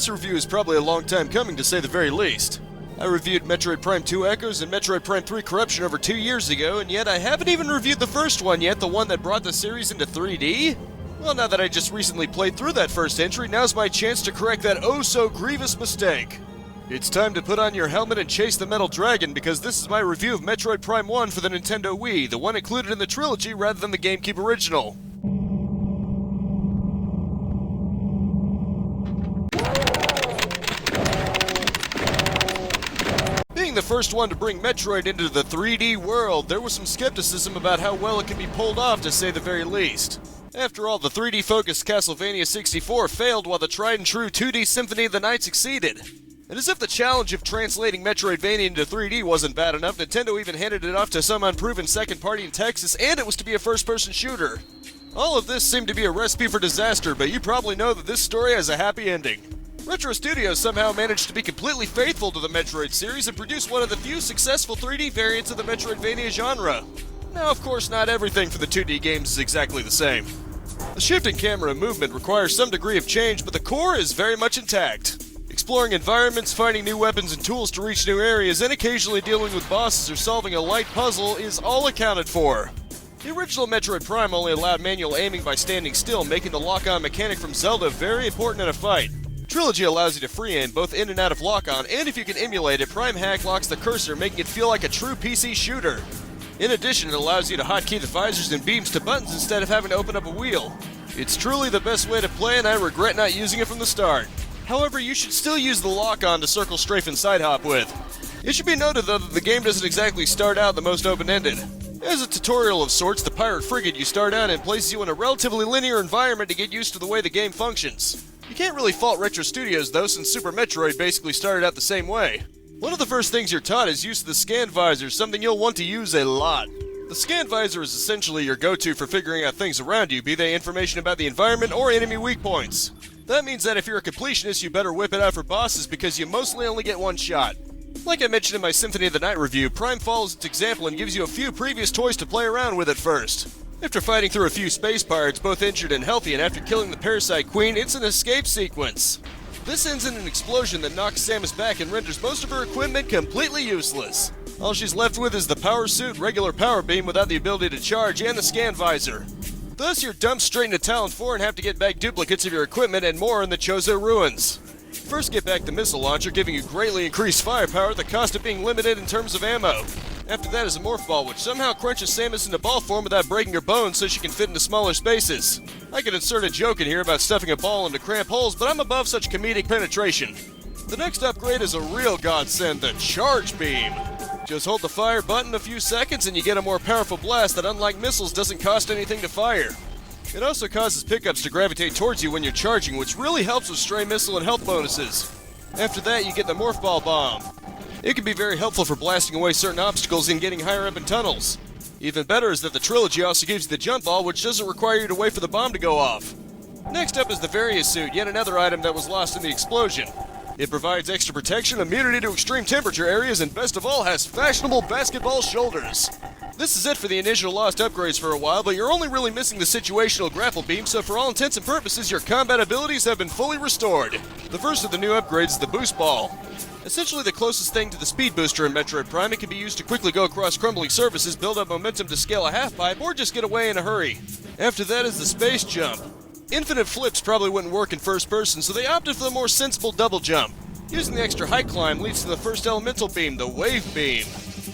This review is probably a long time coming to say the very least. I reviewed Metroid Prime 2 Echoes and Metroid Prime 3 Corruption over 2 years ago, and yet I haven't even reviewed the first one yet, the one that brought the series into 3D? Well, now that I just recently played through that first entry, now's my chance to correct that oh-so-grievous mistake. It's time to put on your helmet and chase the metal dragon, because this is my review of Metroid Prime 1 for the Nintendo Wii, the one included in the Trilogy rather than the GameCube original. Being the first one to bring Metroid into the 3D world, there was some skepticism about how well it could be pulled off, to say the very least. After all, the 3D-focused Castlevania 64 failed while the tried-and-true 2D Symphony of the Night succeeded. And as if the challenge of translating Metroidvania into 3D wasn't bad enough, Nintendo even handed it off to some unproven second party in Texas, and it was to be a first-person shooter. All of this seemed to be a recipe for disaster, but you probably know that this story has a happy ending. Retro Studios somehow managed to be completely faithful to the Metroid series and produce one of the few successful 3D variants of the Metroidvania genre. Now, of course, not everything for the 2D games is exactly the same. The shift in camera movement requires some degree of change, but the core is very much intact. Exploring environments, finding new weapons and tools to reach new areas, and occasionally dealing with bosses or solving a light puzzle is all accounted for. The original Metroid Prime only allowed manual aiming by standing still, making the lock-on mechanic from Zelda very important in a fight. Trilogy allows you to free aim both in and out of lock-on, and if you can emulate it, Prime Hack locks the cursor, making it feel like a true PC shooter. In addition, it allows you to hotkey the visors and beams to buttons instead of having to open up a wheel. It's truly the best way to play, and I regret not using it from the start. However, you should still use the lock-on to circle strafe and side hop with. It should be noted, though, that the game doesn't exactly start out the most open-ended. As a tutorial of sorts, the pirate frigate you start out in places you in a relatively linear environment to get used to the way the game functions. You can't really fault Retro Studios, though, since Super Metroid basically started out the same way. One of the first things you're taught is use of the scan visor, something you'll want to use a lot. The scan visor is essentially your go-to for figuring out things around you, be they information about the environment or enemy weak points. That means that if you're a completionist, you better whip it out for bosses because you mostly only get one shot. Like I mentioned in my Symphony of the Night review, Prime follows its example and gives you a few previous toys to play around with at first. After fighting through a few space pirates, both injured and healthy, and after killing the Parasite Queen, it's an escape sequence. This ends in an explosion that knocks Samus back and renders most of her equipment completely useless. All she's left with is the power suit, regular power beam without the ability to charge, and the scan visor. Thus, you're dumped straight into Talon 4 and have to get back duplicates of your equipment and more in the Chozo Ruins. First, get back the missile launcher, giving you greatly increased firepower at the cost of being limited in terms of ammo. After that is a morph ball, which somehow crunches Samus into ball form without breaking her bones so she can fit into smaller spaces. I could insert a joke in here about stuffing a ball into cramped holes, but I'm above such comedic penetration. The next upgrade is a real godsend, the Charge Beam. Just hold the fire button a few seconds and you get a more powerful blast that, unlike missiles, doesn't cost anything to fire. It also causes pickups to gravitate towards you when you're charging, which really helps with stray missile and health bonuses. After that, you get the Morph Ball Bomb. It can be very helpful for blasting away certain obstacles and getting higher up in tunnels. Even better is that the Trilogy also gives you the Jump Ball, which doesn't require you to wait for the bomb to go off. Next up is the Various Suit, yet another item that was lost in the explosion. It provides extra protection, immunity to extreme temperature areas, and best of all, has fashionable basketball shoulders. This is it for the initial lost upgrades for a while, but you're only really missing the situational grapple beam, so for all intents and purposes, your combat abilities have been fully restored. The first of the new upgrades is the Boost Ball. Essentially the closest thing to the Speed Booster in Metroid Prime, it can be used to quickly go across crumbling surfaces, build up momentum to scale a half-pipe, or just get away in a hurry. After that is the Space Jump. Infinite flips probably wouldn't work in first person, so they opted for the more sensible double jump. Using the extra height climb leads to the first elemental beam, the Wave Beam.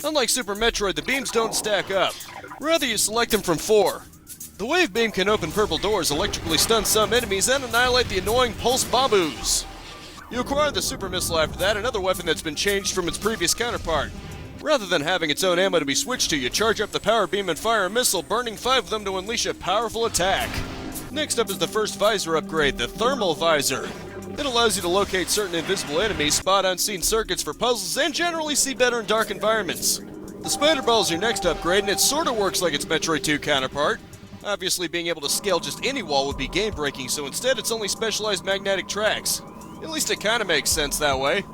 Unlike Super Metroid, the beams don't stack up. Rather, you select them from 4. The Wave Beam can open purple doors, electrically stun some enemies, and annihilate the annoying Pulse Babus. You acquire the Super Missile after that, another weapon that's been changed from its previous counterpart. Rather than having its own ammo to be switched to, you charge up the Power Beam and fire a missile, burning 5 of them to unleash a powerful attack. Next up is the first visor upgrade, the Thermal Visor. It allows you to locate certain invisible enemies, spot unseen circuits for puzzles, and generally see better in dark environments. The Spider Ball is your next upgrade, and it sorta works like its Metroid 2 counterpart. Obviously, being able to scale just any wall would be game-breaking, so instead it's only specialized magnetic tracks. At least it kinda makes sense that way.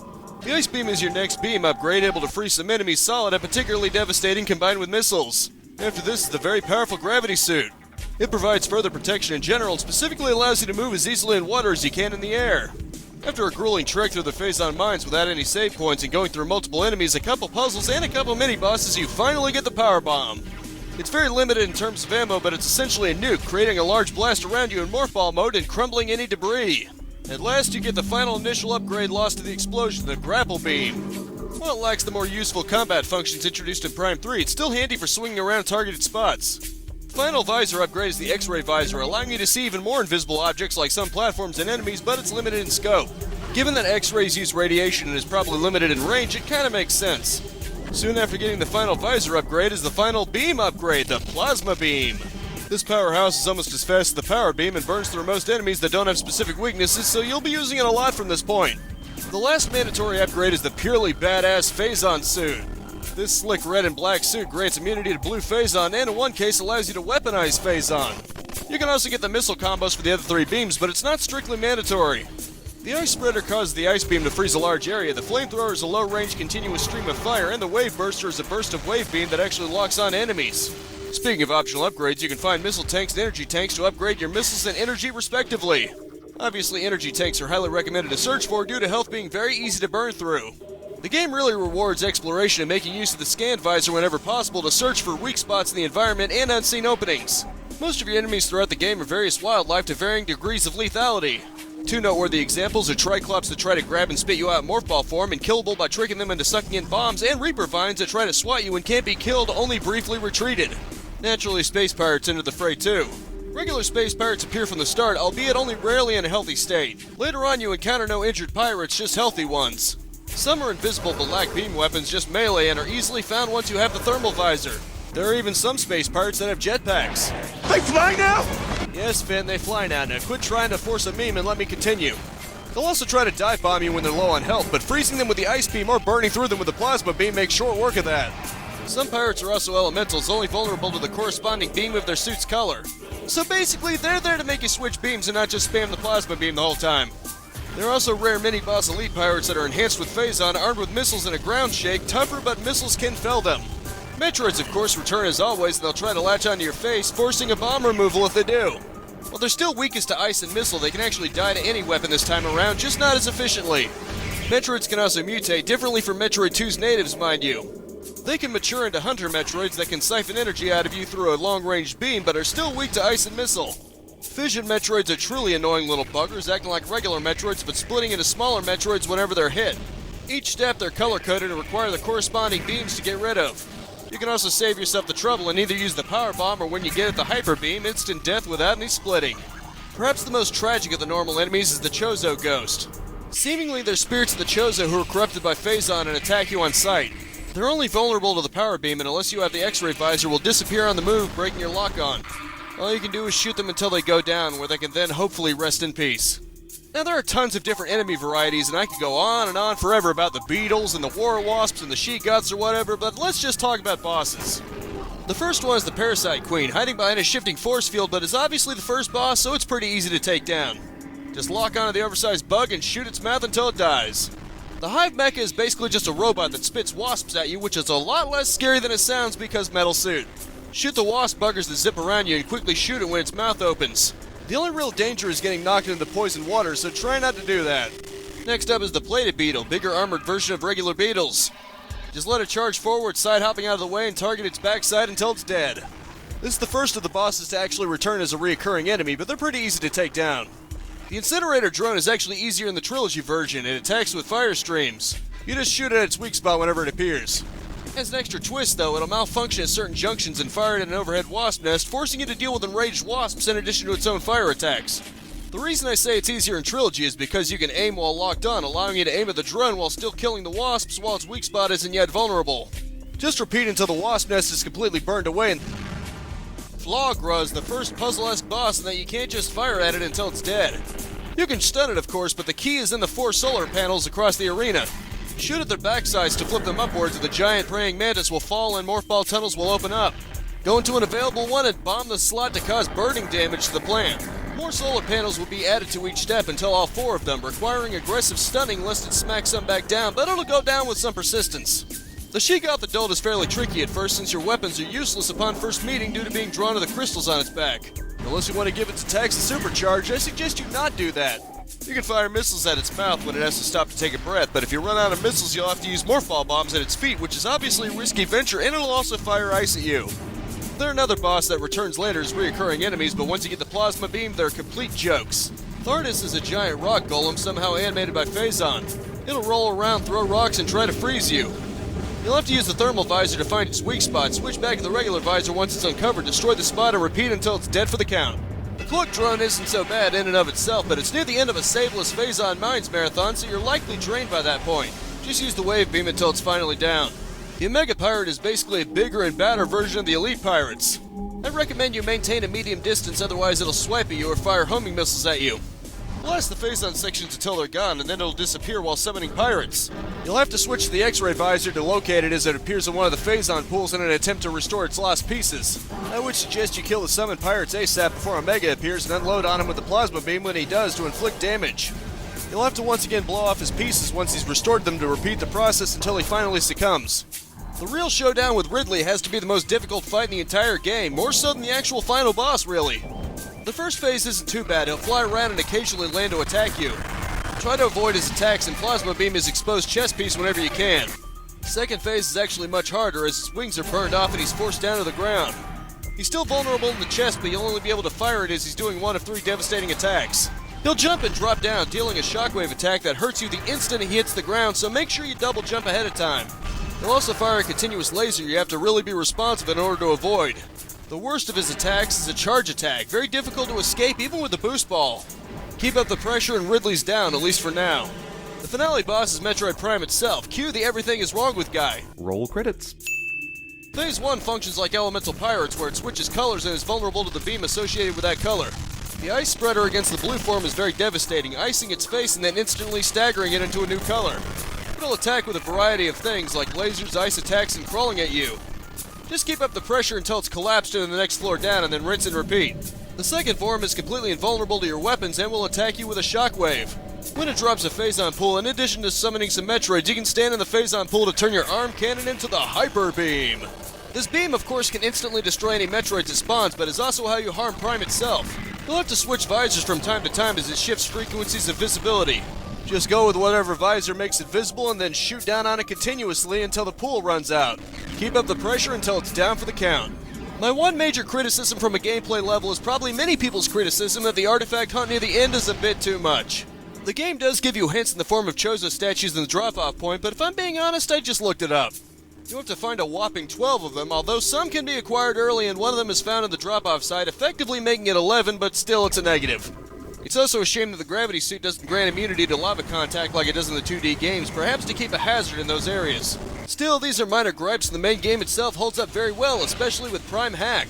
The Ice Beam is your next beam upgrade, able to freeze some enemies solid and particularly devastating combined with missiles. After this is the very powerful Gravity Suit. It provides further protection in general and specifically allows you to move as easily in water as you can in the air. After a grueling trek through the Phazon mines without any save points and going through multiple enemies, a couple puzzles, and a couple mini-bosses, you finally get the power bomb. It's very limited in terms of ammo, but it's essentially a nuke, creating a large blast around you in morph ball mode and crumbling any debris. At last, you get the final initial upgrade lost to the explosion, the grapple beam. While it lacks the more useful combat functions introduced in Prime 3, it's still handy for swinging around targeted spots. The final visor upgrade is the X-ray visor, allowing you to see even more invisible objects like some platforms and enemies, but it's limited in scope. Given that X-rays use radiation and is probably limited in range, it kinda makes sense. Soon after getting the final visor upgrade is the final beam upgrade, the plasma beam. This powerhouse is almost as fast as the power beam and burns through most enemies that don't have specific weaknesses, so you'll be using it a lot from this point. The last mandatory upgrade is the purely badass Phazon suit. This slick red and black suit grants immunity to blue Phazon and in one case allows you to weaponize Phazon. You can also get the missile combos for the other three beams, but it's not strictly mandatory. The ice spreader causes the ice beam to freeze a large area, the flamethrower is a low-range continuous stream of fire, and the wave burster is a burst of wave beam that actually locks on enemies. Speaking of optional upgrades, you can find missile tanks and energy tanks to upgrade your missiles and energy respectively. Obviously, energy tanks are highly recommended to search for due to health being very easy to burn through. The game really rewards exploration and making use of the scan visor whenever possible to search for weak spots in the environment and unseen openings. Most of your enemies throughout the game are various wildlife to varying degrees of lethality. Two noteworthy examples are Triclops that try to grab and spit you out in morph ball form and killable by tricking them into sucking in bombs, and Reaper Vines that try to swat you and can't be killed, only briefly retreated. Naturally, space pirates enter the fray too. Regular space pirates appear from the start, albeit only rarely in a healthy state. Later on you encounter no injured pirates, just healthy ones. Some are invisible but lack beam weapons, just melee, and are easily found once you have the thermal visor. There are even some space pirates that have jetpacks. They fly now? Yes, Finn, they fly now. Now quit trying to force a meme and let me continue. They'll also try to dive bomb you when they're low on health, but freezing them with the ice beam or burning through them with the plasma beam makes short work of that. Some pirates are also elementals, only vulnerable to the corresponding beam of their suit's color. So basically, they're there to make you switch beams and not just spam the plasma beam the whole time. There are also rare mini-boss elite pirates that are enhanced with Phazon, armed with missiles and a ground shake, tougher but missiles can fell them. Metroids, of course, return as always, and they'll try to latch onto your face, forcing a bomb removal if they do. While they're still weakest to ice and missile, they can actually die to any weapon this time around, just not as efficiently. Metroids can also mutate, differently from Metroid 2's natives, mind you. They can mature into Hunter Metroids that can siphon energy out of you through a long-range beam, but are still weak to ice and missile. Fission Metroids are truly annoying little buggers, acting like regular Metroids, but splitting into smaller Metroids whenever they're hit. Each step they're color-coded and require the corresponding beams to get rid of. You can also save yourself the trouble and either use the power bomb or when you get it the hyper beam, instant death without any splitting. Perhaps the most tragic of the normal enemies is the Chozo Ghost. Seemingly they're spirits of the Chozo who are corrupted by Phazon and attack you on sight. They're only vulnerable to the power beam and unless you have the X-ray visor will disappear on the move, breaking your lock-on. All you can do is shoot them until they go down, where they can then hopefully rest in peace. Now there are tons of different enemy varieties, and I could go on and on forever about the beetles and the war wasps and the she-goths or whatever, but let's just talk about bosses. The first one is the Parasite Queen, hiding behind a shifting force field, but is obviously the first boss, so it's pretty easy to take down. Just lock onto the oversized bug and shoot its mouth until it dies. The Hive Mecha is basically just a robot that spits wasps at you, which is a lot less scary than it sounds because metal suit. Shoot the wasp buggers that zip around you and quickly shoot it when its mouth opens. The only real danger is getting knocked into the poison water, so try not to do that. Next up is the Plated Beetle, bigger armored version of regular beetles. Just let it charge forward, side hopping out of the way and target its backside until it's dead. This is the first of the bosses to actually return as a reoccurring enemy, but they're pretty easy to take down. The Incinerator Drone is actually easier in the Trilogy version, it attacks with fire streams. You just shoot at its weak spot whenever it appears. As an extra twist though, it'll malfunction at certain junctions and fire at an overhead wasp nest, forcing you to deal with enraged wasps in addition to its own fire attacks. The reason I say it's easier in Trilogy is because you can aim while locked on, allowing you to aim at the drone while still killing the wasps while its weak spot isn't yet vulnerable. Just repeat until the wasp nest is completely burned away and Flagra is the first puzzle-esque boss in that you can't just fire at it until it's dead. You can stun it of course, but the key is in the 4 solar panels across the arena. Shoot at their backsides to flip them upwards and the giant praying mantis will fall and morph ball tunnels will open up. Go into an available one and bomb the slot to cause burning damage to the plant. More solar panels will be added to each step until all 4 of them, requiring aggressive stunning lest it smacks some back down, but it'll go down with some persistence. The She-Goth Adult is fairly tricky at first since your weapons are useless upon first meeting due to being drawn to the crystals on its back. Unless you want to give its attacks a supercharge, I suggest you not do that. You can fire missiles at its mouth when it has to stop to take a breath, but if you run out of missiles, you'll have to use more fall bombs at its feet, which is obviously a risky venture, and it'll also fire ice at you. They're another boss that returns later as reoccurring enemies, but once you get the plasma beam, they're complete jokes. Thardus is a giant rock golem somehow animated by Phazon. It'll roll around, throw rocks, and try to freeze you. You'll have to use the thermal visor to find its weak spot, switch back to the regular visor once it's uncovered, destroy the spot, and repeat until it's dead for the count. The cloak drone isn't so bad in and of itself, but it's near the end of a saveless Phazon Mines marathon, so you're likely drained by that point. Just use the wave beam until it's finally down. The Omega Pirate is basically a bigger and badder version of the Elite Pirates. I recommend you maintain a medium distance, otherwise it'll swipe at you or fire homing missiles at you. Blast the Phazon sections until they're gone, and then it'll disappear while summoning pirates. You'll have to switch to the X-ray visor to locate it as it appears in one of the Phazon pools in an attempt to restore its lost pieces. I would suggest you kill the summoned pirates ASAP before Omega appears and unload on him with the plasma beam when he does to inflict damage. You'll have to once again blow off his pieces once he's restored them to repeat the process until he finally succumbs. The real showdown with Ridley has to be the most difficult fight in the entire game, more so than the actual final boss, really. The first phase isn't too bad. He'll fly around and occasionally land to attack you. Try to avoid his attacks and plasma beam his exposed chest piece whenever you can. The second phase is actually much harder as his wings are burned off and he's forced down to the ground. He's still vulnerable in the chest, but you'll only be able to fire it as he's doing one of 3 devastating attacks. He'll jump and drop down, dealing a shockwave attack that hurts you the instant he hits the ground, so make sure you double jump ahead of time. He'll also fire a continuous laser you have to really be responsive in order to avoid. The worst of his attacks is a charge attack, very difficult to escape even with the boost ball. Keep up the pressure and Ridley's down, at least for now. The finale boss is Metroid Prime itself. Cue the everything is wrong with guy. Roll credits. Phase 1 functions like Elemental Pirates, where it switches colors and is vulnerable to the beam associated with that color. The ice spreader against the blue form is very devastating, icing its face and then instantly staggering it into a new color. It'll attack with a variety of things like lasers, ice attacks, and crawling at you. Just keep up the pressure until it's collapsed into the next floor down and then rinse and repeat. The second form is completely invulnerable to your weapons and will attack you with a shockwave. When it drops a Phazon pool, in addition to summoning some Metroids, you can stand in the Phazon pool to turn your arm cannon into the Hyper Beam. This beam, of course, can instantly destroy any Metroids it spawns, but is also how you harm Prime itself. You'll have to switch visors from time to time as it shifts frequencies of visibility. Just go with whatever visor makes it visible and then shoot down on it continuously until the pool runs out. Keep up the pressure until it's down for the count. My one major criticism from a gameplay level is probably many people's criticism that the artifact hunt near the end is a bit too much. The game does give you hints in the form of Chozo statues in the drop-off point, but if I'm being honest, I just looked it up. You have to find a whopping 12 of them, although some can be acquired early and one of them is found in the drop-off site, effectively making it 11, but still it's a negative. It's also a shame that the gravity suit doesn't grant immunity to lava contact like it does in the 2D games, perhaps to keep a hazard in those areas. Still, these are minor gripes and the main game itself holds up very well, especially with Prime Hack.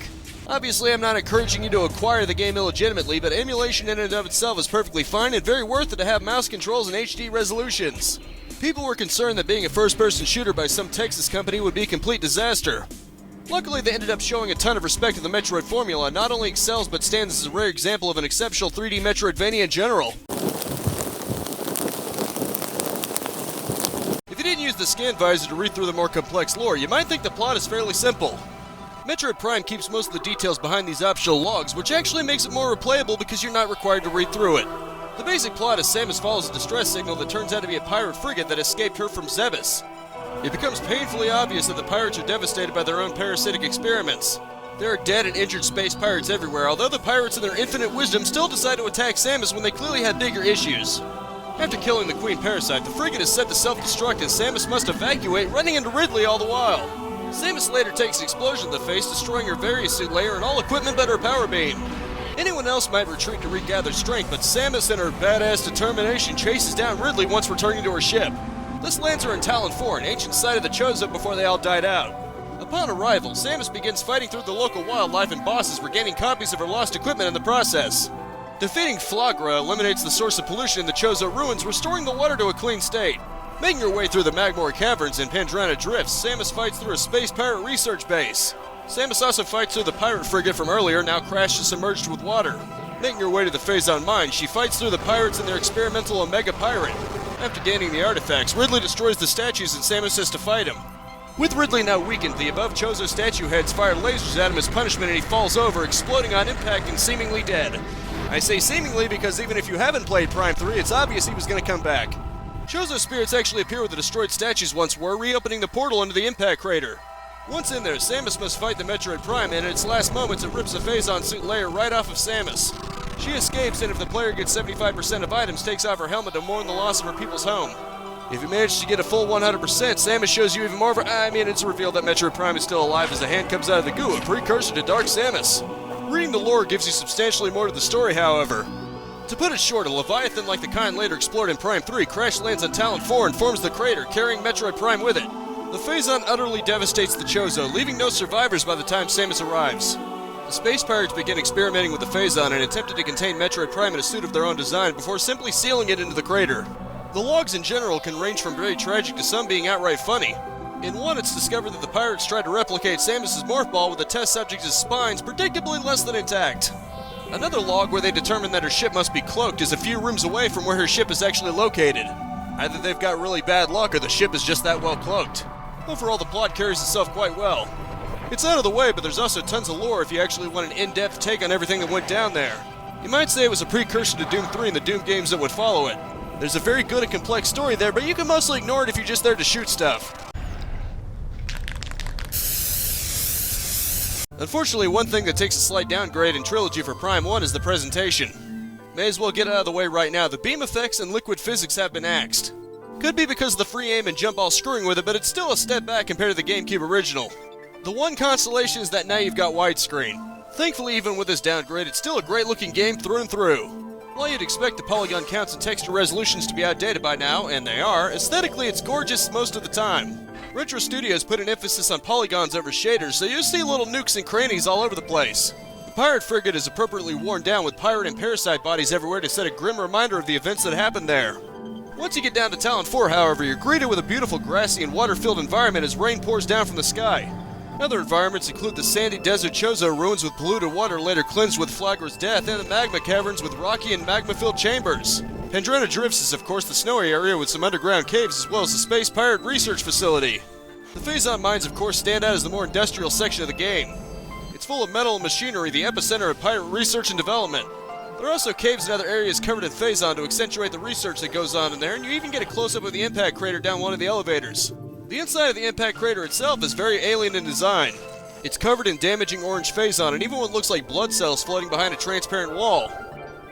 Obviously, I'm not encouraging you to acquire the game illegitimately, but emulation in and of itself is perfectly fine and very worth it to have mouse controls and HD resolutions. People were concerned that being a first-person shooter by some Texas company would be a complete disaster. Luckily, they ended up showing a ton of respect to the Metroid formula, not only excels but stands as a rare example of an exceptional 3D Metroidvania in general. If you didn't use the scan visor to read through the more complex lore, you might think the plot is fairly simple. Metroid Prime keeps most of the details behind these optional logs, which actually makes it more replayable because you're not required to read through it. The basic plot is Samus follows a distress signal that turns out to be a pirate frigate that escaped her from Zebes. It becomes painfully obvious that the pirates are devastated by their own parasitic experiments. There are dead and injured space pirates everywhere, although the pirates in their infinite wisdom still decide to attack Samus when they clearly had bigger issues. After killing the Queen Parasite, the frigate is set to self-destruct and Samus must evacuate, running into Ridley all the while. Samus later takes an explosion to the face, destroying her Variasuit layer and all equipment but her power beam. Anyone else might retreat to regather strength, but Samus in her badass determination chases down Ridley once returning to her ship. This lands her in Talon 4, an ancient site of the Chozo before they all died out. Upon arrival, Samus begins fighting through the local wildlife and bosses, regaining copies of her lost equipment in the process. Defeating Flagra eliminates the source of pollution in the Chozo ruins, restoring the water to a clean state. Making her way through the Magmore Caverns and Pandrana Drifts, Samus fights through a space pirate research base. Samus also fights through the pirate frigate from earlier, now crashed and submerged with water. Making her way to the Phazon Mine, she fights through the pirates and their experimental Omega Pirate. After gaining the artifacts, Ridley destroys the statues and Samus has to fight him. With Ridley now weakened, the above Chozo statue heads fire lasers at him as punishment and he falls over, exploding on impact and seemingly dead. I say seemingly because even if you haven't played Prime 3, it's obvious he was going to come back. Chozo spirits actually appear where the destroyed statues once were, reopening the portal into the impact crater. Once in there, Samus must fight the Metroid Prime, and in its last moments it rips a Phazon suit layer right off of Samus. She escapes, and if the player gets 75% of items, takes off her helmet to mourn the loss of her people's home. If you manage to get a full 100%, Samus shows you even more of her— it's revealed that Metroid Prime is still alive as a hand comes out of the goo, a precursor to Dark Samus. Reading the lore gives you substantially more to the story, however. To put it short, a Leviathan like the kind later explored in Prime 3 crash lands on Talon 4 and forms the crater, carrying Metroid Prime with it. The Phazon utterly devastates the Chozo, leaving no survivors by the time Samus arrives. The space pirates begin experimenting with the Phazon and attempted to contain Metroid Prime in a suit of their own design before simply sealing it into the crater. The logs in general can range from very tragic to some being outright funny. In one, it's discovered that the pirates tried to replicate Samus's morph ball with the test subject's spines predictably less than intact. Another log where they determine that her ship must be cloaked is a few rooms away from where her ship is actually located. Either they've got really bad luck or the ship is just that well cloaked. Overall, the plot carries itself quite well. It's out of the way, but there's also tons of lore if you actually want an in-depth take on everything that went down there. You might say it was a precursor to Doom 3 and the Doom games that would follow it. There's a very good and complex story there, but you can mostly ignore it if you're just there to shoot stuff. Unfortunately, one thing that takes a slight downgrade in Trilogy for Prime 1 is the presentation. May as well get it out of the way right now, the beam effects and liquid physics have been axed. Could be because of the free aim and jump all screwing with it, but it's still a step back compared to the GameCube original. The one consolation is that now you've got widescreen. Thankfully, even with this downgrade, it's still a great looking game through and through. While you'd expect the polygon counts and texture resolutions to be outdated by now, and they are, aesthetically it's gorgeous most of the time. Retro Studios put an emphasis on polygons over shaders, so you'll see little nukes and crannies all over the place. The pirate frigate is appropriately worn down with pirate and parasite bodies everywhere to set a grim reminder of the events that happened there. Once you get down to Talon 4, however, you're greeted with a beautiful grassy and water-filled environment as rain pours down from the sky. Other environments include the sandy desert Chozo ruins with polluted water later cleansed with Flagra's death, and the magma caverns with rocky and magma-filled chambers. Pandrena Drifts is of course the snowy area with some underground caves as well as the Space Pirate Research Facility. The Phazon mines of course stand out as the more industrial section of the game. It's full of metal and machinery, the epicenter of pirate research and development. There are also caves and other areas covered in Phazon to accentuate the research that goes on in there, and you even get a close-up of the impact crater down one of the elevators. The inside of the impact crater itself is very alien in design. It's covered in damaging orange Phazon and even what looks like blood cells floating behind a transparent wall.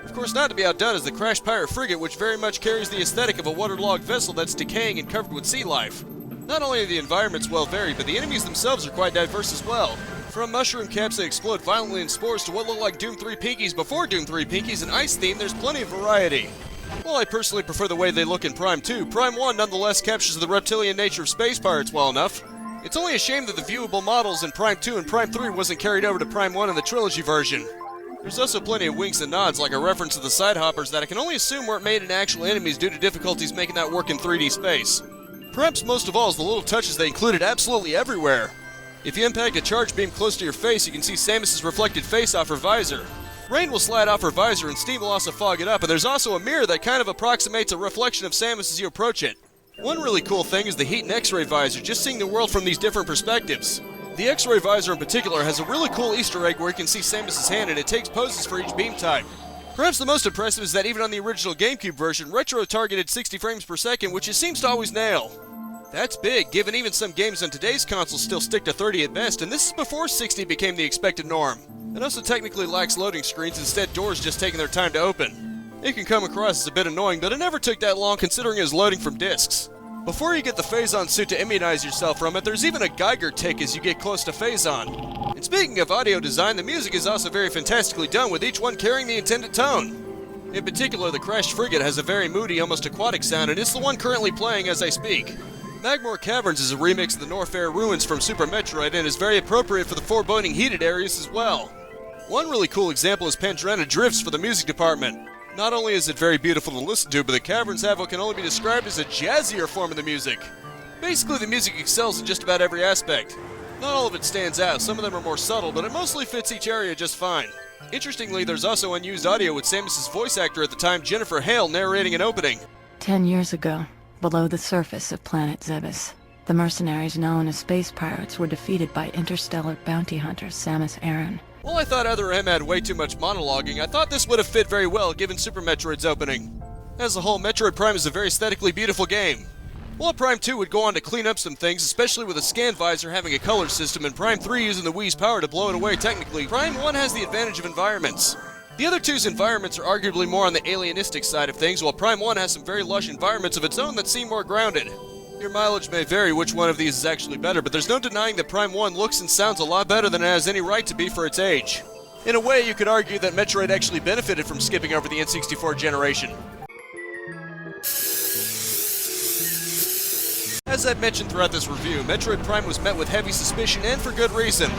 Of course, not to be outdone is the crashed pirate frigate, which very much carries the aesthetic of a waterlogged vessel that's decaying and covered with sea life. Not only are the environments well varied, but the enemies themselves are quite diverse as well. From mushroom caps that explode violently in spores to what look like Doom 3 Pinkies before Doom 3 Pinkies and Ice Theme, there's plenty of variety. While I personally prefer the way they look in Prime 2, Prime 1 nonetheless captures the reptilian nature of space pirates well enough. It's only a shame that the viewable models in Prime 2 and Prime 3 wasn't carried over to Prime 1 in the Trilogy version. There's also plenty of winks and nods, like a reference to the side hoppers that I can only assume weren't made into actual enemies due to difficulties making that work in 3D space. Perhaps most of all is the little touches they included absolutely everywhere. If you impact a charge beam close to your face, you can see Samus's reflected face off her visor. Rain will slide off her visor and steam will also fog it up, and there's also a mirror that kind of approximates a reflection of Samus as you approach it. One really cool thing is the heat and X-ray visor, just seeing the world from these different perspectives. The X-ray visor in particular has a really cool Easter egg where you can see Samus's hand and it takes poses for each beam type. Perhaps the most impressive is that even on the original GameCube version, Retro targeted 60 frames per second, which it seems to always nail. That's big, given even some games on today's consoles still stick to 30 at best, and this is before 60 became the expected norm. It also technically lacks loading screens, instead doors just taking their time to open. It can come across as a bit annoying, but it never took that long considering it was loading from discs. Before you get the Phazon suit to immunize yourself from it, there's even a Geiger tick as you get close to Phazon. And speaking of audio design, the music is also very fantastically done, with each one carrying the intended tone. In particular, the crashed frigate has a very moody, almost aquatic sound, and it's the one currently playing as I speak. Magmore Caverns is a remix of the Norfair ruins from Super Metroid and is very appropriate for the foreboding heated areas as well. One really cool example is Pandrena Drifts for the music department. Not only is it very beautiful to listen to, but the caverns have what can only be described as a jazzier form of the music. Basically, the music excels in just about every aspect. Not all of it stands out, some of them are more subtle, but it mostly fits each area just fine. Interestingly, there's also unused audio with Samus's voice actor at the time, Jennifer Hale, narrating an opening. 10 years ago, below the surface of planet Zebes, the mercenaries known as space pirates were defeated by interstellar bounty hunter Samus Aran. While I thought Other M had way too much monologuing, I thought this would have fit very well given Super Metroid's opening. As a whole, Metroid Prime is a very aesthetically beautiful game. While Prime 2 would go on to clean up some things, especially with a scan visor having a color system and Prime 3 using the Wii's power to blow it away technically, Prime 1 has the advantage of environments. The other two's environments are arguably more on the alienistic side of things, while Prime 1 has some very lush environments of its own that seem more grounded. Your mileage may vary which one of these is actually better, but there's no denying that Prime 1 looks and sounds a lot better than it has any right to be for its age. In a way, you could argue that Metroid actually benefited from skipping over the N64 generation. As I've mentioned throughout this review, Metroid Prime was met with heavy suspicion and for good reason.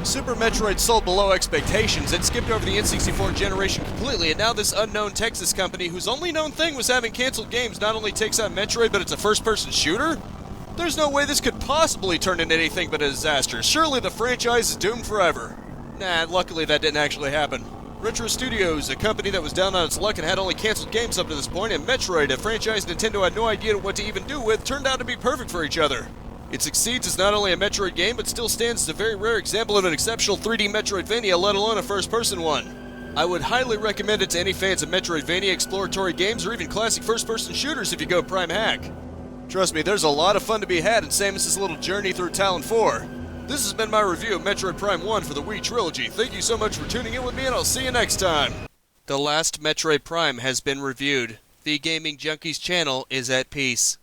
Super Metroid sold below expectations and skipped over the N64 generation completely, and now this unknown Texas company whose only known thing was having canceled games not only takes out Metroid, but it's a first-person shooter? There's no way this could possibly turn into anything but a disaster. Surely the franchise is doomed forever. Nah, luckily that didn't actually happen. Retro Studios, a company that was down on its luck and had only canceled games up to this point, and Metroid, a franchise Nintendo had no idea what to even do with, turned out to be perfect for each other. It succeeds as not only a Metroid game, but still stands as a very rare example of an exceptional 3D Metroidvania, let alone a first-person one. I would highly recommend it to any fans of Metroidvania exploratory games or even classic first-person shooters if you go Prime Hack. Trust me, there's a lot of fun to be had in Samus's little journey through Talon 4. This has been my review of Metroid Prime 1 for the Wii Trilogy. Thank you so much for tuning in with me, and I'll see you next time. The last Metroid Prime has been reviewed. The Gaming Junkies channel is at peace.